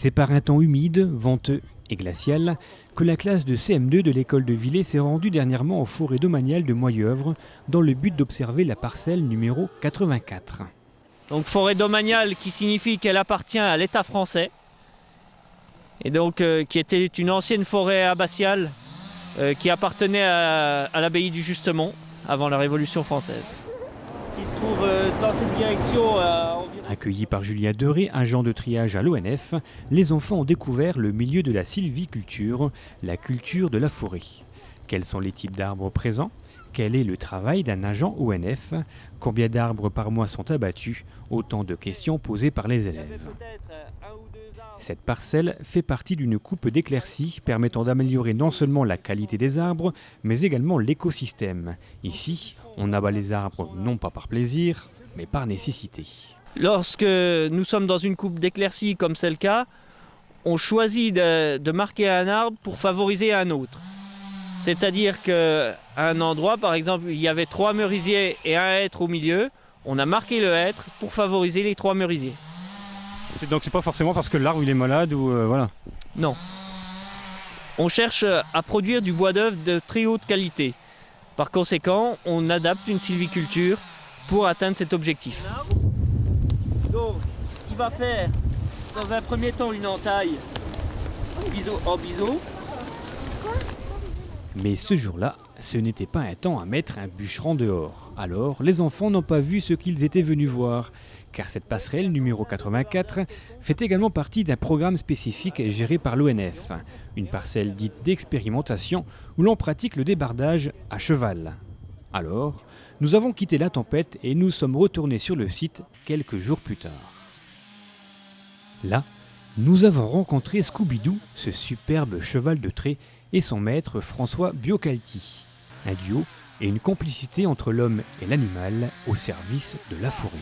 C'est par un temps humide, venteux et glacial que la classe de CM2 de l'école de Villers s'est rendue dernièrement aux forêts domaniales de Moyeuvre dans le but d'observer la parcelle numéro 84. Donc forêt domaniale qui signifie qu'elle appartient à l'État français et donc qui était une ancienne forêt abbatiale qui appartenait à l'abbaye du Justemont avant la Révolution française. Qui se trouve dans cette direction. Accueillis par Julien Deré, agent de triage à l'ONF, les enfants ont découvert le milieu de la sylviculture, la culture de la forêt. Quels sont les types d'arbres présents ? Quel est le travail d'un agent ONF ? Combien d'arbres par mois sont abattus ? Autant de questions posées par les élèves. Cette parcelle fait partie d'une coupe d'éclaircies permettant d'améliorer non seulement la qualité des arbres, mais également l'écosystème. Ici, on abat les arbres non pas par plaisir, mais par nécessité. Lorsque nous sommes dans une coupe d'éclaircies comme c'est le cas, on choisit de marquer un arbre pour favoriser un autre. C'est-à-dire qu'à un endroit, par exemple, il y avait 3 merisiers et un hêtre au milieu, on a marqué le hêtre pour favoriser les 3 merisiers. Donc c'est pas forcément parce que l'arbre il est malade ou voilà. Non. On cherche à produire du bois d'œuvre de très haute qualité. Par conséquent, on adapte une sylviculture pour atteindre cet objectif. Donc, il va faire dans un premier temps une entaille en biseau. Mais ce jour-là, ce n'était pas un temps à mettre un bûcheron dehors. Alors, les enfants n'ont pas vu ce qu'ils étaient venus voir. Car cette passerelle numéro 84 fait également partie d'un programme spécifique géré par l'ONF. Une parcelle dite d'expérimentation où l'on pratique le débardage à cheval. Alors, nous avons quitté la tempête et nous sommes retournés sur le site quelques jours plus tard. Là, nous avons rencontré Scooby-Doo, ce superbe cheval de trait, et son maître François Biocalti. Un duo et une complicité entre l'homme et l'animal au service de la forêt.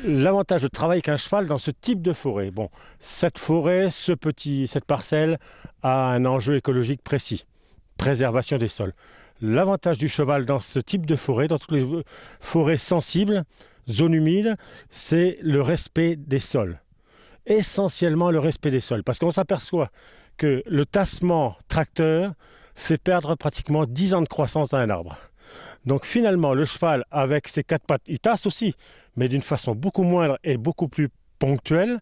L'avantage de travailler avec un cheval dans ce type de forêt. Bon, cette forêt, cette parcelle a un enjeu écologique précis. Préservation des sols. L'avantage du cheval dans ce type de forêt, dans toutes les forêts sensibles, zones humides, c'est le respect des sols. Essentiellement le respect des sols. Parce qu'on s'aperçoit que le tassement tracteur fait perdre pratiquement 10 ans de croissance à un arbre. Donc finalement, le cheval, avec ses 4 pattes, il tasse aussi, mais d'une façon beaucoup moindre et beaucoup plus ponctuelle,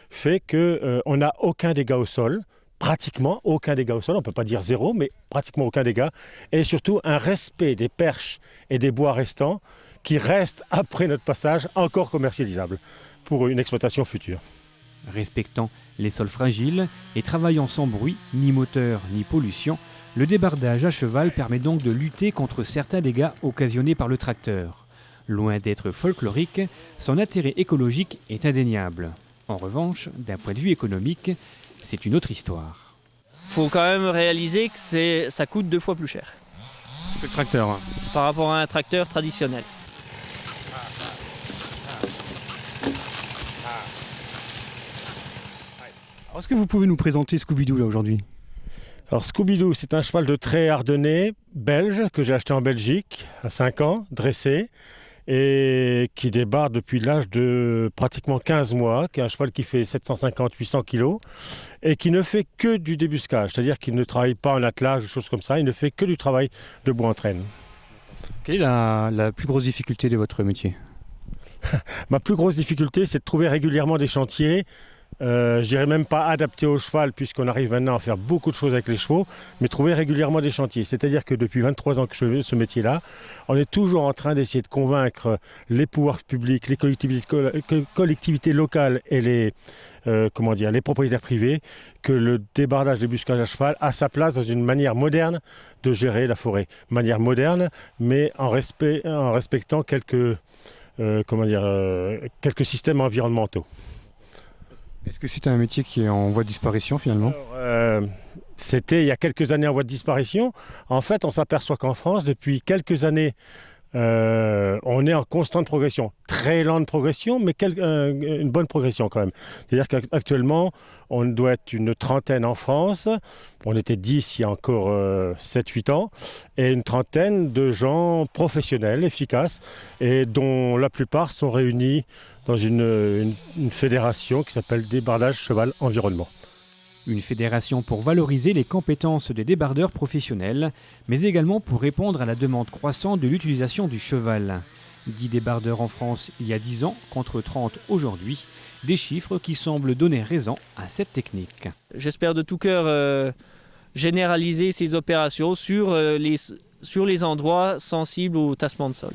fait qu'on n'a aucun dégât au sol, pratiquement aucun dégât au sol, on ne peut pas dire zéro, mais pratiquement aucun dégât, et surtout un respect des perches et des bois restants qui restent après notre passage encore commercialisables pour une exploitation future. Respectant les sols fragiles et travaillant sans bruit, ni moteur, ni pollution, le débardage à cheval permet donc de lutter contre certains dégâts occasionnés par le tracteur. Loin d'être folklorique, son intérêt écologique est indéniable. En revanche, d'un point de vue économique, c'est une autre histoire. Il faut quand même réaliser que ça coûte 2 fois plus cher. Le tracteur. Par rapport à un tracteur traditionnel. Alors, est-ce que vous pouvez nous présenter Scooby-Doo là aujourd'hui ? Alors Scooby-Doo, c'est un cheval de trait ardennais, belge, que j'ai acheté en Belgique à 5 ans, dressé, et qui débarque depuis l'âge de pratiquement 15 mois, qui est un cheval qui fait 750-800 kg, et qui ne fait que du débuscage, c'est-à-dire qu'il ne travaille pas en attelage ou choses comme ça, il ne fait que du travail de bois en traîne. Quelle est la plus grosse difficulté de votre métier ? Ma plus grosse difficulté, c'est de trouver régulièrement des chantiers. Je dirais même pas adapté au cheval puisqu'on arrive maintenant à faire beaucoup de choses avec les chevaux, mais trouver régulièrement des chantiers. C'est-à-dire que depuis 23 ans que je fais ce métier-là, on est toujours en train d'essayer de convaincre les pouvoirs publics, les collectivités locales et les propriétaires privés que le débardage des débuscage à cheval a sa place dans une manière moderne de gérer la forêt. Manière moderne, mais en respectant quelques systèmes environnementaux. Est-ce que c'est un métier qui est en voie de disparition finalement ? C'était il y a quelques années en voie de disparition. En fait, on s'aperçoit qu'en France, depuis quelques années, On est en constante progression, très lente progression, mais une bonne progression quand même. C'est-à-dire qu'actuellement, on doit être une trentaine en France, on était 10 il y a encore 7-8 ans, et une trentaine de gens professionnels, efficaces, et dont la plupart sont réunis dans une fédération qui s'appelle Débardage Cheval Environnement. Une fédération pour valoriser les compétences des débardeurs professionnels, mais également pour répondre à la demande croissante de l'utilisation du cheval. 10 débardeurs en France il y a 10 ans contre 30 aujourd'hui, des chiffres qui semblent donner raison à cette technique. J'espère de tout cœur généraliser ces opérations sur les endroits sensibles au tassement de sol.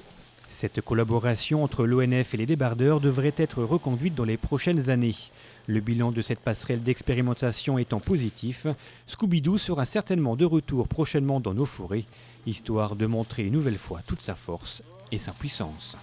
Cette collaboration entre l'ONF et les débardeurs devrait être reconduite dans les prochaines années. Le bilan de cette passerelle d'expérimentation étant positif, Scooby-Doo sera certainement de retour prochainement dans nos forêts, histoire de montrer une nouvelle fois toute sa force et sa puissance.